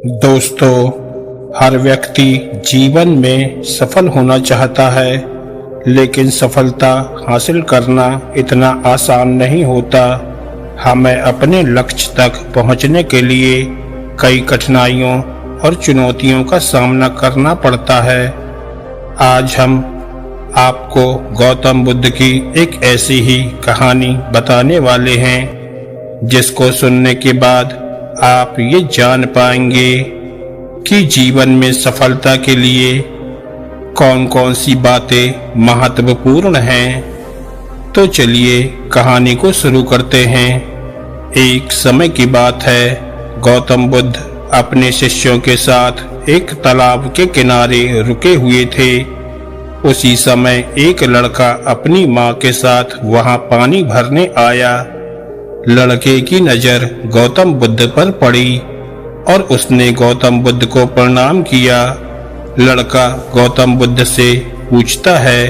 दोस्तों, हर व्यक्ति जीवन में सफल होना चाहता है, लेकिन सफलता हासिल करना इतना आसान नहीं होता। हमें अपने लक्ष्य तक पहुंचने के लिए कई कठिनाइयों और चुनौतियों का सामना करना पड़ता है। आज हम आपको गौतम बुद्ध की एक ऐसी ही कहानी बताने वाले हैं, जिसको सुनने के बाद आप ये जान पाएंगे कि जीवन में सफलता के लिए कौन कौन सी बातें महत्वपूर्ण हैं। तो चलिए कहानी को शुरू करते हैं। एक समय की बात है, गौतम बुद्ध अपने शिष्यों के साथ एक तालाब के किनारे रुके हुए थे। उसी समय एक लड़का अपनी माँ के साथ वहां पानी भरने आया। लड़के की नजर गौतम बुद्ध पर पड़ी और उसने गौतम बुद्ध को प्रणाम किया। लड़का गौतम बुद्ध से पूछता है,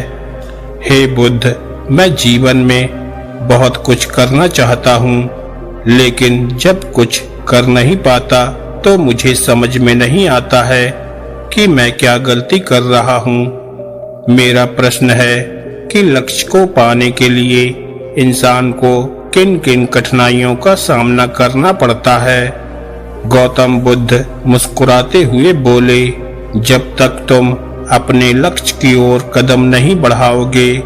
हे बुद्ध, मैं जीवन में बहुत कुछ करना चाहता हूँ, लेकिन जब कुछ कर नहीं पाता तो मुझे समझ में नहीं आता है कि मैं क्या गलती कर रहा हूँ। मेरा प्रश्न है कि लक्ष्य को पाने के लिए इंसान को किन किन कठिनाइयों का सामना करना पड़ता है। गौतम बुद्ध मुस्कुराते हुए बोले, जब तक तुम अपने लक्ष्य की ओर कदम नहीं बढ़ाओगे,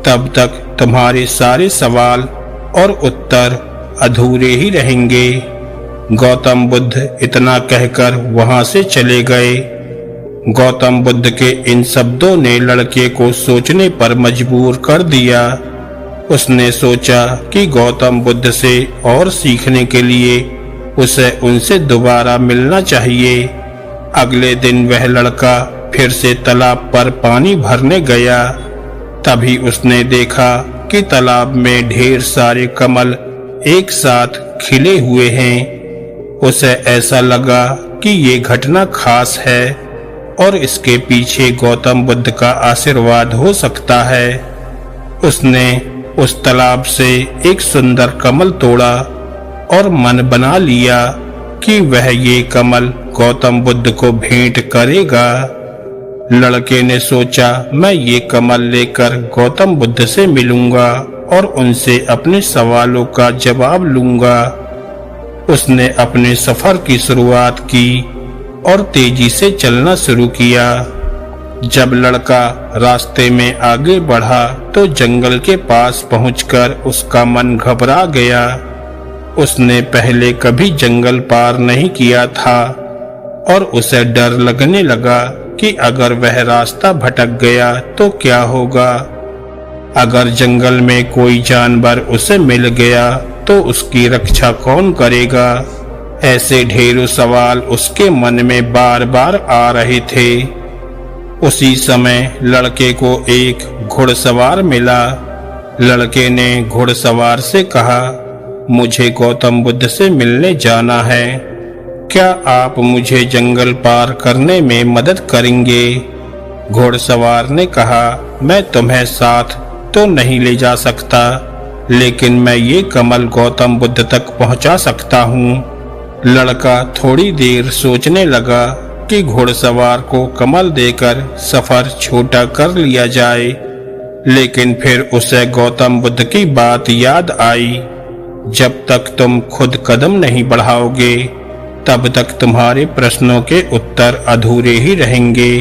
तब तक तुम्हारे सारे सवाल और उत्तर अधूरे ही रहेंगे। गौतम बुद्ध इतना कहकर वहां से चले गए। गौतम बुद्ध के इन शब्दों ने लड़के को सोचने पर मजबूर कर दिया। उसने सोचा कि गौतम बुद्ध से और सीखने के लिए उसे उनसे दोबारा मिलना चाहिए। अगले दिन वह लड़का फिर से तालाब पर पानी भरने गया। तभी उसने देखा कि तालाब में ढेर सारे कमल एक साथ खिले हुए हैं। उसे ऐसा लगा कि ये घटना खास है और इसके पीछे गौतम बुद्ध का आशीर्वाद हो सकता है। उसने उस तालाब से एक सुंदर कमल तोड़ा और मन बना लिया कि वह ये कमल गौतम बुद्ध को भेंट करेगा। लड़के ने सोचा, मैं ये कमल लेकर गौतम बुद्ध से मिलूंगा और उनसे अपने सवालों का जवाब लूंगा। उसने अपने सफर की शुरुआत की और तेजी से चलना शुरू किया। जब लड़का रास्ते में आगे बढ़ा तो जंगल के पास पहुंचकर उसका मन घबरा गया। उसने पहले कभी जंगल पार नहीं किया था और उसे डर लगने लगा कि अगर वह रास्ता भटक गया तो क्या होगा। अगर जंगल में कोई जानवर उसे मिल गया तो उसकी रक्षा कौन करेगा। ऐसे ढेरों सवाल उसके मन में बार बार आ रहे थे। उसी समय लड़के को एक घुड़सवार मिला। लड़के ने घुड़सवार से कहा, मुझे गौतम बुद्ध से मिलने जाना है, क्या आप मुझे जंगल पार करने में मदद करेंगे। घुड़सवार ने कहा, मैं तुम्हें साथ तो नहीं ले जा सकता, लेकिन मैं ये कमल गौतम बुद्ध तक पहुंचा सकता हूँ। लड़का थोड़ी देर सोचने लगा कि घुड़सवार को कमल देकर सफर छोटा कर लिया जाए, लेकिन फिर उसे गौतम बुद्ध की बात याद आई, जब तक तुम खुद कदम नहीं बढ़ाओगे तब तक तुम्हारे प्रश्नों के उत्तर अधूरे ही रहेंगे।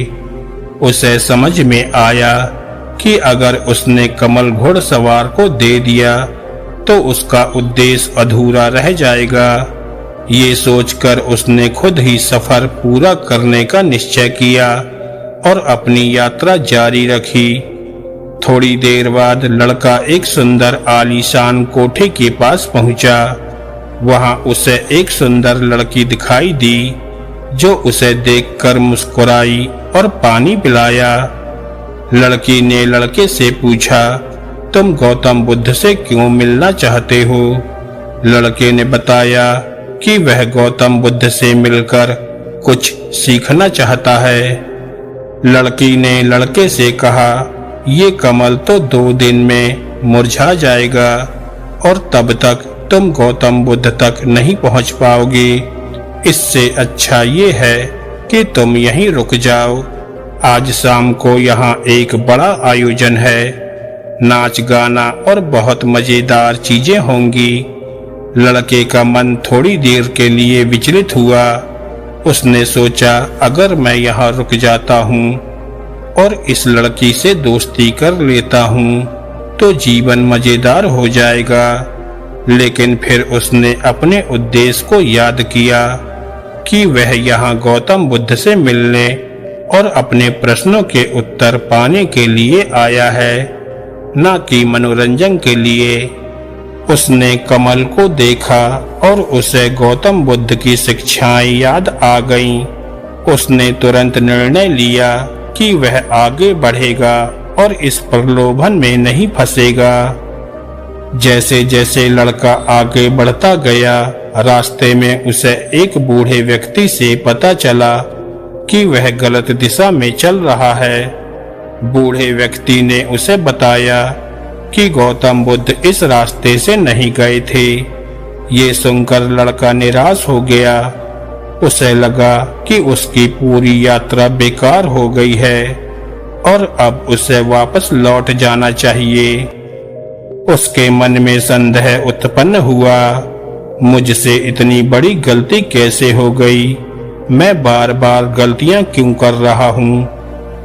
उसे समझ में आया कि अगर उसने कमल घुड़सवार को दे दिया तो उसका उद्देश्य अधूरा रह जाएगा। ये सोचकर उसने खुद ही सफर पूरा करने का निश्चय किया और अपनी यात्रा जारी रखी। थोड़ी देर बाद लड़का एक सुंदर आलीशान कोठे के पास पहुंचा। वहां उसे एक सुंदर लड़की दिखाई दी, जो उसे देखकर मुस्कुराई और पानी पिलाया। लड़की ने लड़के से पूछा, तुम गौतम बुद्ध से क्यों मिलना चाहते हो। लड़के ने बताया कि वह गौतम बुद्ध से मिलकर कुछ सीखना चाहता है। लड़की ने लड़के से कहा, ये कमल तो 2 दिन में मुरझा जाएगा और तब तक तुम गौतम बुद्ध तक नहीं पहुंच पाओगे। इससे अच्छा ये है कि तुम यहीं रुक जाओ। आज शाम को यहाँ एक बड़ा आयोजन है, नाच गाना और बहुत मजेदार चीजें होंगी। लड़के का मन थोड़ी देर के लिए विचलित हुआ। उसने सोचा, अगर मैं यहाँ रुक जाता हूँ और इस लड़की से दोस्ती कर लेता हूँ तो जीवन मजेदार हो जाएगा। लेकिन फिर उसने अपने उद्देश्य को याद किया कि वह यहाँ गौतम बुद्ध से मिलने और अपने प्रश्नों के उत्तर पाने के लिए आया है, न कि मनोरंजन के लिए। उसने कमल को देखा और उसे गौतम बुद्ध की शिक्षाएं याद आ गईं। उसने तुरंत निर्णय लिया कि वह आगे बढ़ेगा और इस प्रलोभन में नहीं फंसेगा। जैसे जैसे लड़का आगे बढ़ता गया, रास्ते में उसे एक बूढ़े व्यक्ति से पता चला कि वह गलत दिशा में चल रहा है। बूढ़े व्यक्ति ने उसे बताया कि गौतम बुद्ध इस रास्ते से नहीं गए थे। ये सुनकर लड़का निराश हो गया। उसे लगा कि उसकी पूरी यात्रा बेकार हो गई है और अब उसे वापस लौट जाना चाहिए। उसके मन में संदेह उत्पन्न हुआ, मुझसे इतनी बड़ी गलती कैसे हो गई? मैं बार बार गलतियां क्यों कर रहा हूँ?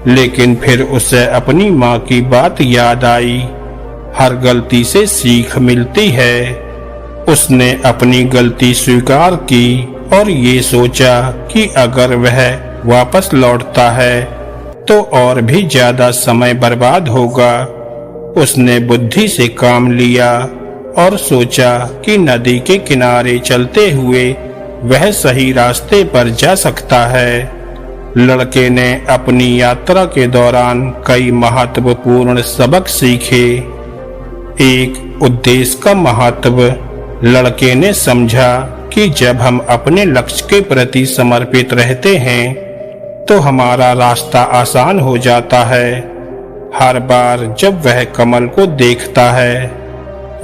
लेकिन फिर उसे अपनी माँ की बात याद आई, हर गलती से सीख मिलती है। उसने अपनी गलती स्वीकार की और ये सोचा कि अगर वह वापस लौटता है तो और भी ज्यादा समय बर्बाद होगा। उसने बुद्धि से काम लिया और सोचा कि नदी के किनारे चलते हुए वह सही रास्ते पर जा सकता है। लड़के ने अपनी यात्रा के दौरान कई महत्वपूर्ण सबक सीखे। एक, उद्देश्य का महत्व। लड़के ने समझा कि जब हम अपने लक्ष्य के प्रति समर्पित रहते हैं तो हमारा रास्ता आसान हो जाता है। हर बार जब वह कमल को देखता है,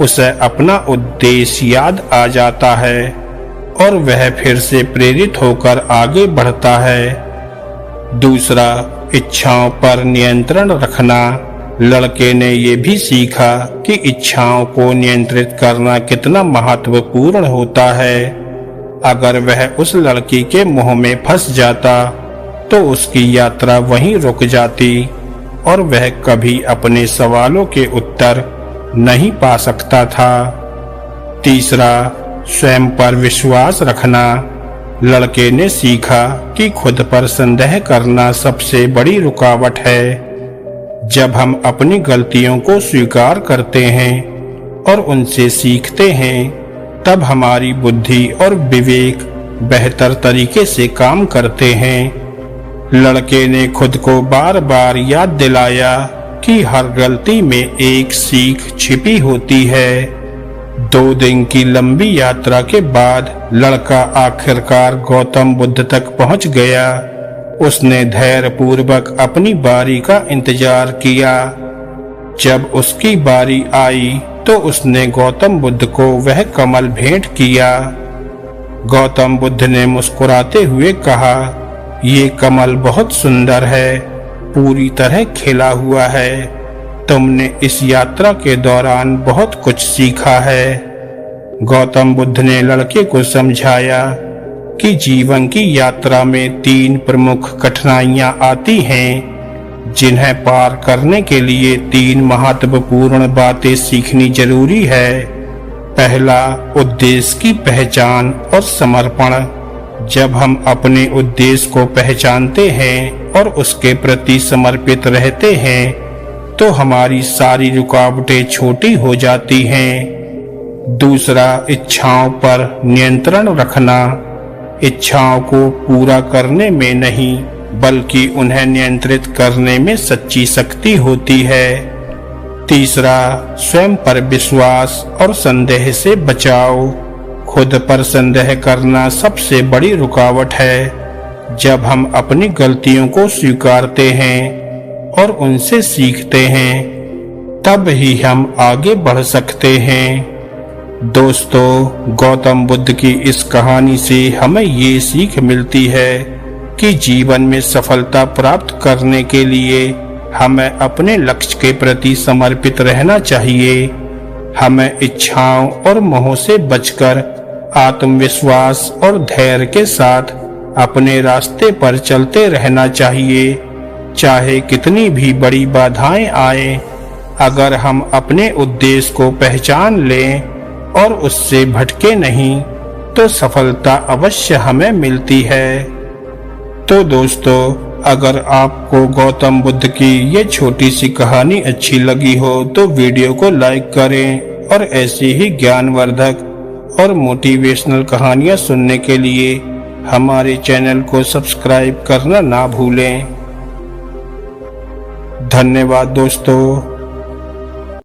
उसे अपना उद्देश्य याद आ जाता है और वह फिर से प्रेरित होकर आगे बढ़ता है। दूसरा, इच्छाओं पर नियंत्रण रखना। लड़के ने ये भी सीखा कि इच्छाओं को नियंत्रित करना कितना महत्वपूर्ण होता है। अगर वह उस लड़की के मोह में फंस जाता तो उसकी यात्रा वहीं रुक जाती और वह कभी अपने सवालों के उत्तर नहीं पा सकता था। तीसरा, स्वयं पर विश्वास रखना। लड़के ने सीखा कि खुद पर संदेह करना सबसे बड़ी रुकावट है। जब हम अपनी गलतियों को स्वीकार करते हैं और उनसे सीखते हैं, तब हमारी बुद्धि और विवेक बेहतर तरीके से काम करते हैं। लड़के ने खुद को बार बार याद दिलाया कि हर गलती में एक सीख छिपी होती है। 2 दिन की लंबी यात्रा के बाद लड़का आखिरकार गौतम बुद्ध तक पहुंच गया। उसने धैर्य पूर्वक अपनी बारी का इंतजार किया। जब उसकी बारी आई तो उसने गौतम बुद्ध को वह कमल भेंट किया। गौतम बुद्ध ने मुस्कुराते हुए कहा, ये कमल बहुत सुंदर है, पूरी तरह खिला हुआ है। तुमने इस यात्रा के दौरान बहुत कुछ सीखा है। गौतम बुद्ध ने लड़के को समझाया कि जीवन की यात्रा में 3 प्रमुख कठिनाइयां आती हैं, जिन्हें पार करने के लिए 3 महत्वपूर्ण बातें सीखनी जरूरी है। पहला, उद्देश्य की पहचान और समर्पण। जब हम अपने उद्देश्य को पहचानते हैं और उसके प्रति समर्पित रहते हैं तो हमारी सारी रुकावटें छोटी हो जाती हैं। दूसरा, इच्छाओं पर नियंत्रण रखना। इच्छाओं को पूरा करने में नहीं बल्कि उन्हें नियंत्रित करने में सच्ची शक्ति होती है। तीसरा, स्वयं पर विश्वास और संदेह से बचाव। खुद पर संदेह करना सबसे बड़ी रुकावट है। जब हम अपनी गलतियों को स्वीकारते हैं और उनसे सीखते हैं, तब ही हम आगे बढ़ सकते हैं। दोस्तों, गौतम बुद्ध की इस कहानी से हमें ये सीख मिलती है कि जीवन में सफलता प्राप्त करने के लिए हमें अपने लक्ष्य के प्रति समर्पित रहना चाहिए। हमें इच्छाओं और मोह से बचकर आत्मविश्वास और धैर्य के साथ अपने रास्ते पर चलते रहना चाहिए, चाहे कितनी भी बड़ी बाधाएं आए। अगर हम अपने उद्देश्य को पहचान लें और उससे भटके नहीं, तो सफलता अवश्य हमें मिलती है। तो दोस्तों, अगर आपको गौतम बुद्ध की ये छोटी सी कहानी अच्छी लगी हो तो वीडियो को लाइक करें और ऐसी ही ज्ञानवर्धक और मोटिवेशनल कहानियाँ सुनने के लिए हमारे चैनल को सब्सक्राइब करना ना भूलें। धन्यवाद दोस्तों।